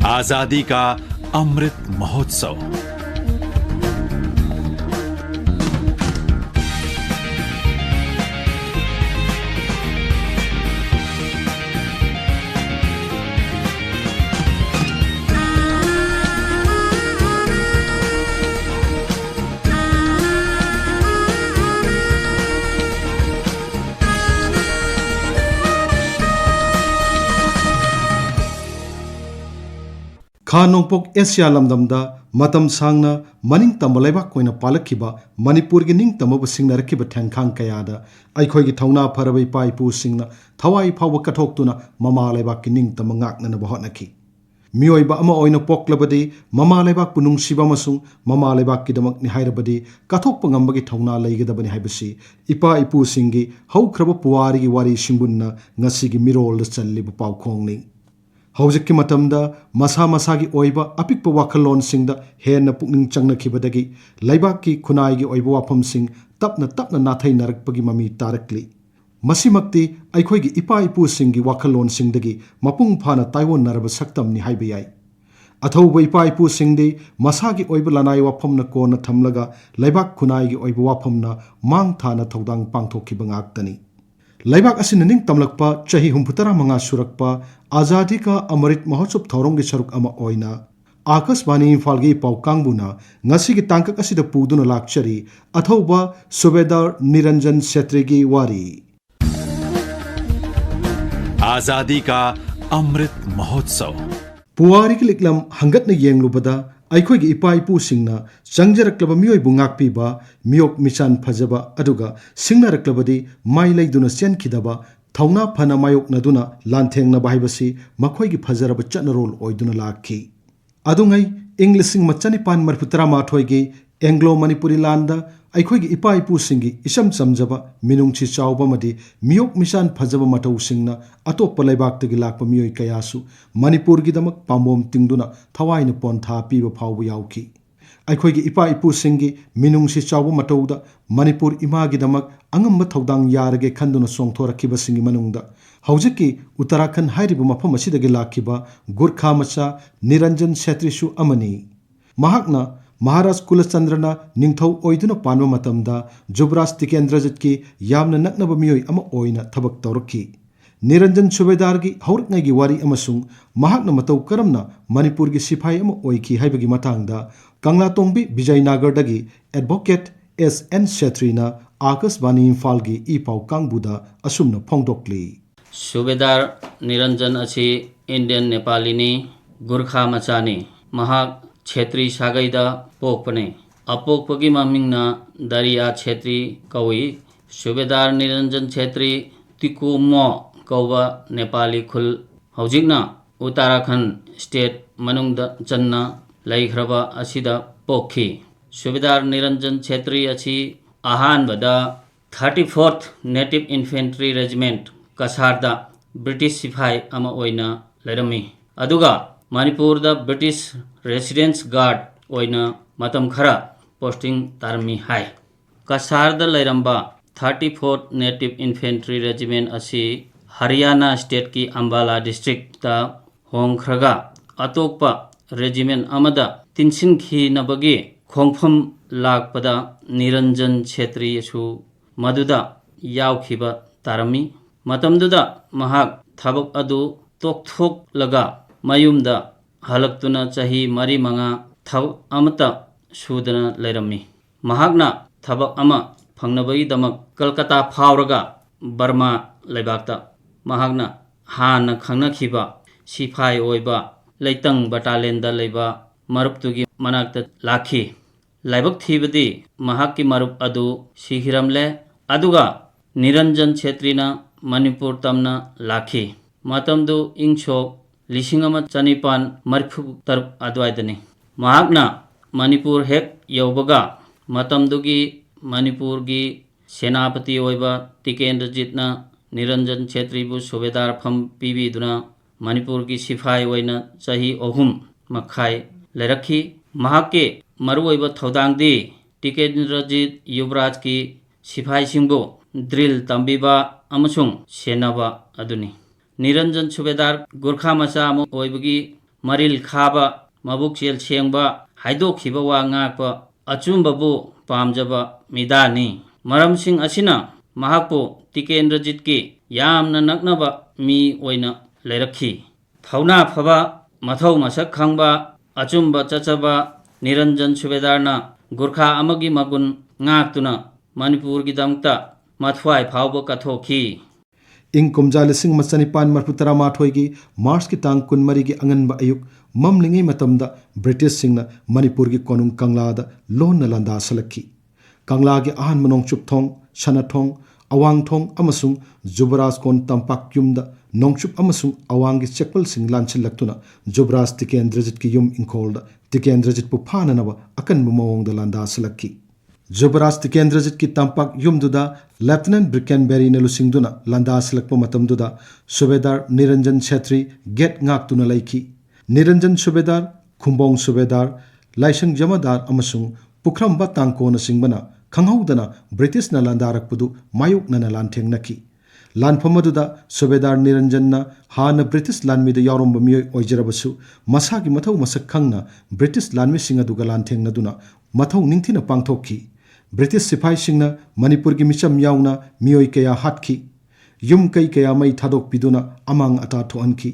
आजादी का अमृत महोत्सव। खा नोंपोक एशिया लमदमदा मतम सांगना मनिंग तंब लेबाक कोइना पालखिबा मणिपुर गी निंग तंबब सिंगनरखिबा थेंखांग कयादा अइखोइगी थौना फरब इपा इपू सिंगना थवाई फाव कथोक्तुना ममा लेबाक की निंग तंब ngaknana bahotnaki मियोइबा अमा ओइना पोक्लबदि ममा लेबाक पुनुंगसिबा मसुंग ममा लेबाक किदमक नि हाइरबदि कथोक्प ngambagi थौना लेगदबनि हाइबसि इपा इपू सिंगी हौख्रब पुवारिगी वारी सिंगुन्ना ngasiगी मिरोल चल्लिबा पाउखोंगनि हौजिक मतमदा मसा मसागी ओइबा अपिक वाखलोन सिंगदा हेन पुकनिंग चंगनखिबदगी लैबाक की खुनाइगी ओइबा वाफम सिंग तपना तपना नाथै नरकपगी ममी तारकली मसिमक्ति अइखोइगी इपा इपू सिंगी वाखलोन सिंगदगी मपुंग फाना ताइवोन नरब सक्तमनि हाइबा याइ अथौब इपा इपू सिंगदी मसागी ओइबा लनाइ वाफमना कोना थमलगा लैबाक खुनाइगी ओइबा वाफमना मांग थाना थौदांग पांगथोखिबा ngakतनी लैबाक असिन निंग तमलकपा चही 64 सुरकपा आजादी का अमृत महोत्सव थौरोंगी सरुक अमा ओइना आकाशवाणी इम्फालगी पाउ कांगबुना ngasiगी तांकक असिदा पुदुना लाक्चरी अथौबा सुबेदार निरंजन सेत्रीगी वारी। आजादी का अमृत महोत्सव। पुवारी की लिकलम हंगत ने येंगलुबदा अइखोइगी इपा इपू सिंगना चंगजरक्लबा मियोइबु ngakpiba मियोक मिचान फजबा अदुगा सिंगनरक्लबदी माइ लैदुना सेनखिदबा थौना फना मायोकनदुना लांथेंगनबा हाइबसि मखोइगी फजरब चटनरोल ओइदुना लाखि अदुंगै इंग लिसिंग मचनी पान मरफुतरा माथोइगी एंग्लो मणिपुरी लांदा अइखोइगी इपा इपू सिंगी इसम समजबा मिनुंगछि चावबमदि मियोक मिचान फजबा मतौ सिंगना अतोप लैबाक्तगी लाकपा मियोइ कयासु मणिपुरगी दमक पामोम तिंगदुना थवाइना पोंथा पीबा फावबा याउखि अइखोइगी इपा इपू सिंगी मिनुंगछि चावबा मतौदा मणिपुर इमागी दमक अंगम थौदांग यारगे खंदुना सोंगथोरखिबा सिंगी मनुंगदा हौजिकी उत्तराखंड हाइरिबा मफम असिदगी लाखिबा गुरखा मचा निरंजन सेत्रीसु अमनी महाकना महाराज कुलचंद्रना निंगथौ ओइदुना पानबा मतमदा जुबराज तिकेंद्रजितकी यामना नक्नबा मियोइ अमा ओइना थबक तौरखि निरंजन सुबेदारगी हौरकनैगी वारी अमसुंग महाकना मतौ करमना मणिपुरगी सिपाही अमा ओइखि हाइबगी मतांगदा कंगलातोंबी विजयनगरदगी एडवोकेट एस.एन. सेत्रीना आकाशवाणी इम्फालगी ई पाउ कांगबुदा असुमना फोंदोक्ली सुबेदार निरंजन अछि इंडियन नेपालीनी गुरखा मचानी महाक क्षेत्री सागैदा पोकपने अपोकपगी ममिंगना दरिया क्षेत्री कौई सुबेदार निरंजन क्षेत्री तिकुमो कौबा नेपाली खुल हौजिकना उत्तराखंड स्टेट मनुंगदा चन्ना लैख्रबा असिदा पोखी सुबेदार निरंजन क्षेत्री अछि अहानबदा 34th नेटिव इन्फेंट्री रेजिमेंट कसारदा ब्रिटिश सिपाही अमा ओइना लैरमी अदुगा मणिपुरदा ब्रिटिश रेसिडेंस गार्ड ओइना मतम खरा पोस्टिंग तारमी हाई कसारदा लैरंबा 34th नेटिव इन्फेंट्री रेजिमेंट असी हरियाणा स्टेट की अंबाला डिस्ट्रिक्ट ता होंखरगा अतोपा रेजिमेंट अमदा तिनसिनखिनबगी खोंफम लाकपदा निरंजन क्षेत्री यसु मदुदा यावखिबा तारमी मतमदुदा महाक थबक अदु तोकथोकलगा मयुमदा हलक्तुना चाही मरी मंगा थब अमता सुदना लैरमी महाकना थबक अमा फंगनबगी दमक कलकत्ता फावरगा बर्मा लैबाक्ता महाकना हाना खंगनखिबा सिपाही ओइबा लैतंग बटालियनदा लैबा मरुपतुगी मनाक्ता लाखी लाइबक थीबदी महाकी मरुप अदु सिहिरमले अदुगा निरंजन क्षेत्रीना मणिपुर तमना लाखी मतमदु इंगसोक 1943 अद्वाइदनी महाकना मणिपुर हेक यौबगा मतमदुगी मणिपुरगी सेनापति ओइबा तिकेंद्रजितना निरंजन क्षेत्रीबु सुबेदार फम पीबीदुना मणिपुरगी सिपाही ओइना चाही अहुम मखाई लेरखी महाके मरुओइबा थौदांगदी तिकेंद्रजित युवराज की सिपाही सिंगो ड्रिल तंबीबा अमसुंग सेनाबा अदुनी निरंजन सुबेदार गुरखा मचा ओइबगी maril khaba mabuk chel chengba haidokhiba wa ngakpa achumbabu pamjaba midani maramsing asina mahakpo Tikendrajit ki yamna naknaba mi oina leirakhi thauna phaba mathau masak khangba achumba chachaba Niranjan Subedarna Gurkha amagi magun ngaktuna Manipur gi damta mathwai phawba kathokhi ing kumja lising masanipan marputara mathoi gi March ki tang kunmari gi anganba ayuk mamlingi matamda British singna Manipur gi konung Kangla da lon na landa salakhi Kangla gi ahan manong chup thong Sanathong awang thong amasung Jubaras kon tampak yumda nongchup amasung awang gi chekpal sing lanchil laktuna Jubaras Tikendrajit ki yum ingkolda Tikendrajit pu phananaba akan mawong da landa salakhi Jubaras Tikendrajit ki tampak yumduda Lieutenant Brickenberry na lusingduna landa salakpa matamduda Subedar Niranjan Chhetri get ngaktuna laiki Niranjan Subedar Khumbong Subedar Laisang Jamadar amasung Pukramba tangko na singbana khanghaudana British na landarakpudu mayuk na lanthengnaki Lanfamaduda Subedar Niranjan na hana British lanmida yaromba miyoi oijarabasu masagi mathau masak khangna British lanmi singaduga lanthengnaduna mathau ningthina pangthokki British sipai singna Manipur gi micham yauna miyoi kaya hatkhi yum kai kaya mai thadok piduna amang ata thoanki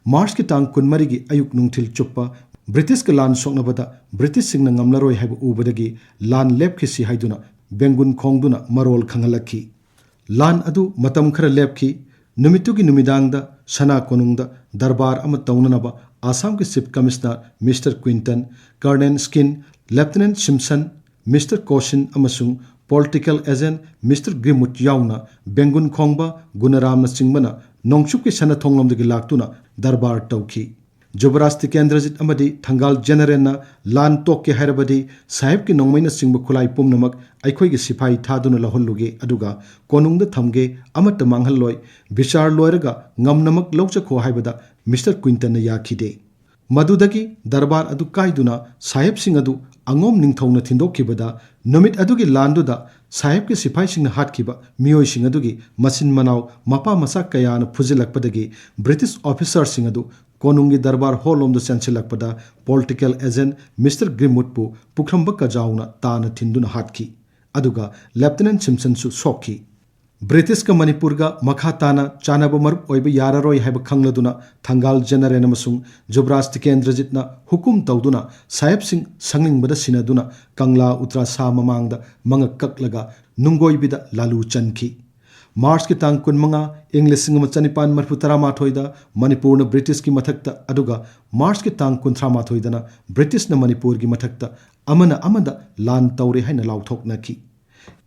March ki tang kunmari gi ayuk nungthil chuppa British ka lan soknabada British singna ngamlaroi haibu ubadagi lan lepki si haiduna bengun khongduna marol khangalakhi lan adu matam khara lepki numitugi numidangda sana konungda darbar ama taunanaba Assam ki Chief Commissioner Mr. Quinton Colonel Skin Lieutenant Simpson Mr. Caution amasung political agent Mr. Grimwood yauna bengun khongba Gunaram na singbana nongchup ki sana thonglomdagi laktuna darbar tawki Jubaras Tikendrajit amadi Thangal General na lan tokke hairabadi sahib ki nongmaina singba khulai pumnamak aikhoi gi sipai thaduna laholluge aduga konungda thamge amata manghalloi bichar loiraga ngamnamak lawcha kho haibada Mr. Quinton na yakhide madudagi darbar adu kaiduna sahib sing adu angom ningthongna thindokibada numit adugi landuda sahib ki sipai singna hatkiba miyoi sing adugi masin manaw mapa masak kayana phujilakpadagi British officer sing adu konungi darbar holomdo chanchilakpada political agent Mr. Grimwood pu pukramba kajauna tana thinduna hatki aduga Lieutenant Simpson su sokhi British ka Manipur ga makha tana chanaba marup oiba yararoi haiba khangladuna Thangal General amasung Jubaras Tikendrajit na hukum tawduna sahib sing sanglingbada sinaduna Kangla Utra sa mamangda manga kaklaga nungoibida lalu chanki March ki tang kunmanga English chanipan marputara mathoida Manipur na British ki mathakta aduga March ki tang kunthra mathoida na British na Manipur ki mathakta amada lan tawre haina lauthoknaki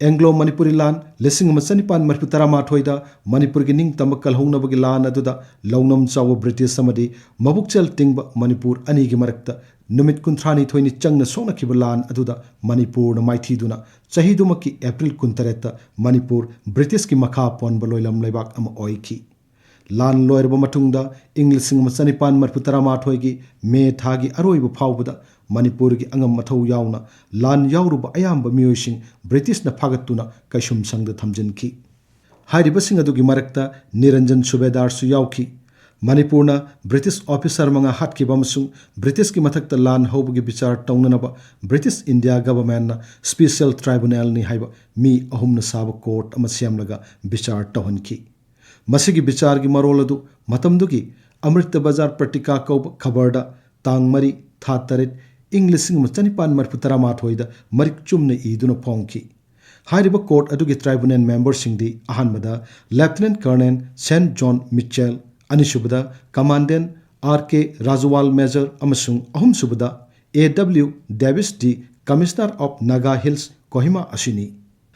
Anglo Manipuri lan chanipan marputara mathoida Manipur ki ning tamakal hongnabagi lan aduda launam chawa British samadi mabukchel tingba Manipur ani gi marakta numit kuntrani thoini changna sona kibalan aduda Manipur na maithiduna chahidumaki April 13 Manipur British ki makha pon baloilam leibak ama oiki lan loirba matungda English chanipan marputara mathoigi me thagi aroibu phawbada Manipur ki angam mathau yauna lan yauruba ayamba miyoising British na phagatuna kaishum sangda thamjinki hairiba sing adugi marakta Niranjan Subedar su yauki Manipur na British officer manga hatkiba amasung British ki mathakta lan haubugi bichar taunanaba British India government na special tribunal ni haiba mi ahumna saba court ama siamlaga bichar tawhanki masigi bichar gi maroladu matamdugi Amrita Bazar Pratika Kaub khabarda tang mari tha taret English chanipan marputara mathoida marik chumna iduna phongki hairiba court adugi tribunal member singdi ahanmada Lieutenant Colonel St John Mitchell anisubada Commandant R.K. Rajwal Major amasung ahumsubada A.W. Davis D. Commissioner of Naga Hills Kohima asini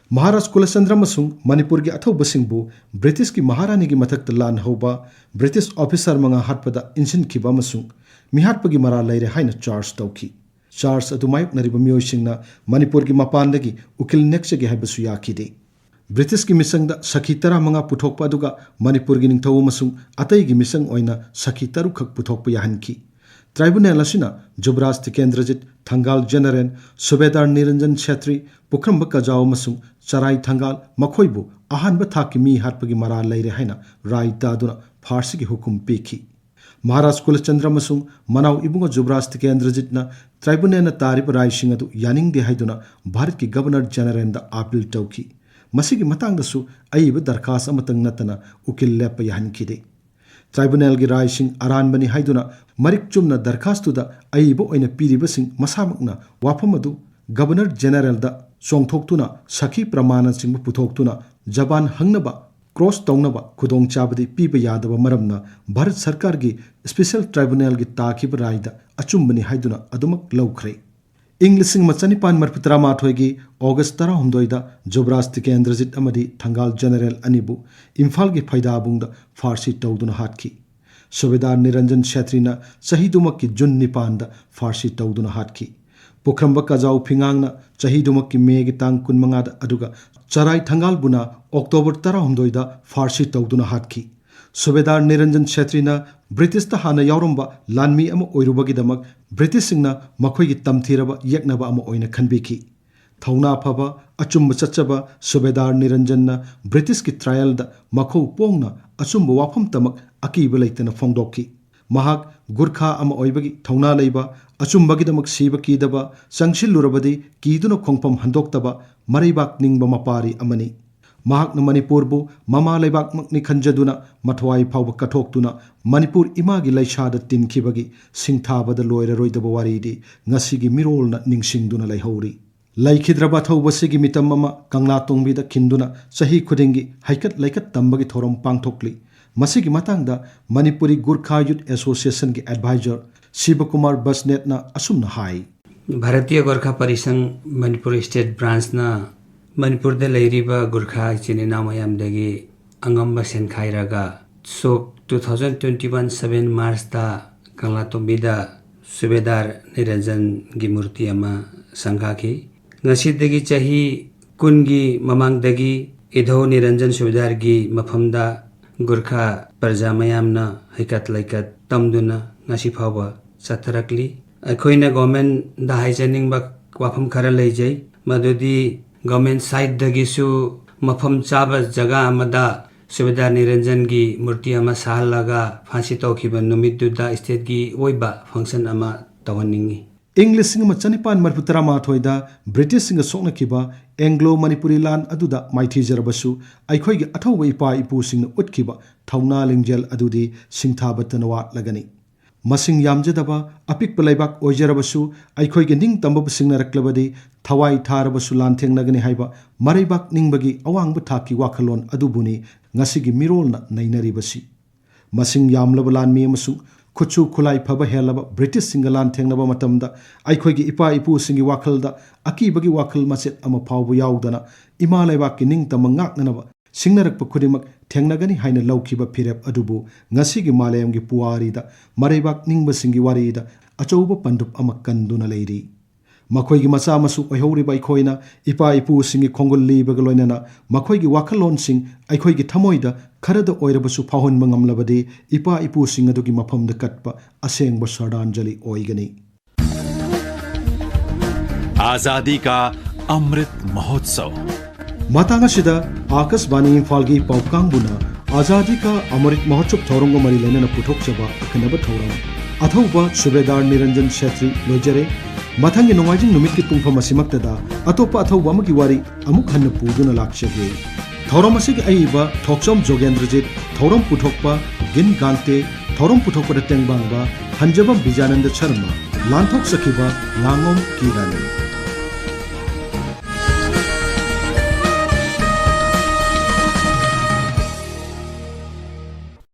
Maharaj Kulasandra masung Manipur gi athauba singbu British ki Maharani gi mathakta lan hoba British officer manga hatpada insin khiba masung mihatpagi mara laire haina charge tawki charge adu mayuk nariba miyoisingna Manipur gi mapandagi ukil next gi haibasu yakide British ki misangda sakhi tara manga puthokpa aduga Manipur gi ningthau masung atai gi misang oina sakhi taru khak puthokpa yahanki tribunal asina Jubaras Tikendrajit Thangal General Subedar Niranjan Chhetri Pukramba Kajao masung Charai Thangal makhoibu ahanba thaki mi hatpagi mara laire haina rai taduna Farsi gi hukum peki महाराज कुलचंद्र मसुंग मनाव इबुंग जुबराज Tikendrajit tribunal तारीब rising अदु यानिंगदे हाइदुना भारत की governor general दा appeal तौखी मसिगी मतंगदसु अइब दरखास्त अमतंग नतना उकिल लेप याहनखिदे tribunal की rising अरानबनी हाइदुना Marik Chumna दरखास्तुदा अइब ओइना पीरिबसिंग मसामकना वाफम अदु गवर्नर जनरल दा चोंथोक्तुना सखी प्रमाण सिंह पुथोक्तुना जबान हंगनबा क्रॉस तौनबा खुदोंग चाबदी पीब यादब मरमना भारत सरकार की स्पेशल ट्राइब्यूनल की ताखिब रायदा अचुम्बनी हाइदुना अदुमक लौख्रे इंग लिसिंग मचनिपान मरपुतरा माथोगी ऑगस्ट 13 जुबराज तिकेंद्रजीत अमदी थंगाल जनरल अनिबु इम्फाल की फैदाबुंग फारसी तौदुना हाटकी सुबेदार निरंजन छेत्रीना चहीदुमक की जुन निपान फारसी तौदुना हाटकी पुखरंब कजाऊ फिंगांगना चहीदुमक की मे की तांग कुनमंगाद अदुगा चराई थंगाल बुना अक्टोबर 13 फारसी तौदुना हाटकी सुबेदार निरंजन छेत्रीना ब्रिटिश हाना यावरंबा लानमी अमा ओइरुबगिदमक ब्रिटिश सिंगना मखोइगी तमथीरबा येकनबा अमा ओइना खनबिखि थौना फबा अचुम्ब चच्चबा सुबेदार निरंजनना ब्रिटिश की ट्रायल दा मखौ पोंगना अचुम्ब वाफम तमक अकीब लेतना फोंदोक्की महाक गुरखा अमा ओइबगी थौना लेबा अचुम्बगिदमक सीब कीदबा संगसिल्लुरबदी कीदुना खोंगफम हंदोक्तबा मरैबाक निंगबा मपारी अमनी महाकना मणिपुरबु ममा लेबाकमकनि खंजदुना मथवाई फाव कथोक्तुना मणिपुर इमागी लैसादा तिनखिबगी सिंथाबदा लोइररोइदबा वारीदी ngasiगी मिरोलना निंगसिंगदुना लैहौरी लैखिद्रबा थौबसिगी मितम अमा कंगला तोंगबिदा खिंदुना सही खुदिंगी हाइकत लैकत तंबगी theorem पांगथोक्ली मसिगी मतांगदा Manipuri Gurkha youth association की एडवाइजर शिवकुमार बसनेटना असुमना हाई भारतीय गोरखा परिसंघ मणिपुर स्टेट ब्रांचना मणिपुर गुरखा चिनिना मयामदगी अंगम्ब सेनखाइरगा सोक 2021 7 मार्च कंगला तोंबिदा सुबेदार निरंजन की मूर्ति अमा संघाखी ngasiदगी चाही कुनगी ममांगदगी इधो निरंजन सुबेदार की मफमदा गुरखा प्रजा मयामना हैकत लैकत तमदुना ngasi फावबा चथरकली अखोइना गवर्नमेंट दा हाइजनिंग वाफम खरा लेजै मदुदी गवर्नमेंट साइड दगिसु मफम चाबा जगह अमदा सुबेदार निरंजन की मूर्ति अमा साहलगा फांसी तौखिबा नुमितुदा स्टेट की ओइबा फंक्शन अमा तवनिंगी इंग्लिश सिंग मचनिपान मरपुतरा माथोइदा ब्रिटिश सिंग सोकनखिबा एंग्लो मणिपुरी लान अदुदा माइथीजरबसु अखोइगी अथौबा इपा इपु सिंग उतखिबा थौना लिंगजेल अदुदी सिंथाबतन वाटलगनी मसिंग यामजदबा अपिक लेबाक ओइजरबसु अखोइगी निंग तंबब सिंगनरक्लबदी थवाई थारबसु लानथेंगनगनी हाइबा मरैबाक निंगबगी अवांग थाकी वाखलोन अदुबुनी ngasiगी मिरोलना नैनरिबसी मसिंग यामलब लानमी अमसुंग खुचु खुलाई फब हेलब ब्रिटिश सिंग लानथेंगनबा मतमदा अखोइगी इपा इपु सिंगी वाखलदा अकीबगी वाखल मसेत अमा फावबु याउदना इमा लेबाकी निंग तम ngaknanaba सिंगनरक खुदिमक थेंगनगनी हाइना लौखिबा फिरेप अदुबु ngasiगी मालेमगी पुवारीदा मरैबाक निंगबा सिंगी वारीदा अचौबा पंदुप अमा कंदुना लेरी मखोइगी मचा मसु ओइहौरिबा अखोइना इपा इपु सिंगी खोंगुल लीबगा लोइनना मखोइगी वाखलोन सिंग अखोइगी थमोइदा खरद ओइरबसु फाहोनबा ngamlabadi इपा इपु सिंग अदुगी मफमदा कटपा असेंगबा श्रद्धांजलि ओइगनी आजादी का अमृत महोत्सव मातांगसिदा आकाशवाणी इम्फालगी पाउकांगबुना आजादी का अमृत महोत्सव थौरंग मरी लेना पुथोक्चबा अखनबा थौरंग अथौबा सुबेदार निरंजन छेत्री लोजरे मथंगी नोंगाइजिंग नुमित की पुंगफम असिमक्तदा अतोपा अथौबा अमगी वारी अमुक हन्न पुदुना लाक्षगे थौरम असिगी अइबा थोक्सम जोगेंद्रजीत थौरम पुथोक्पा गिन गांते थौरम पुथोक्पा टेंगबांगबा हंजबम बिजानंद शर्मा लांथोक सखिबा लांगोम कीरानी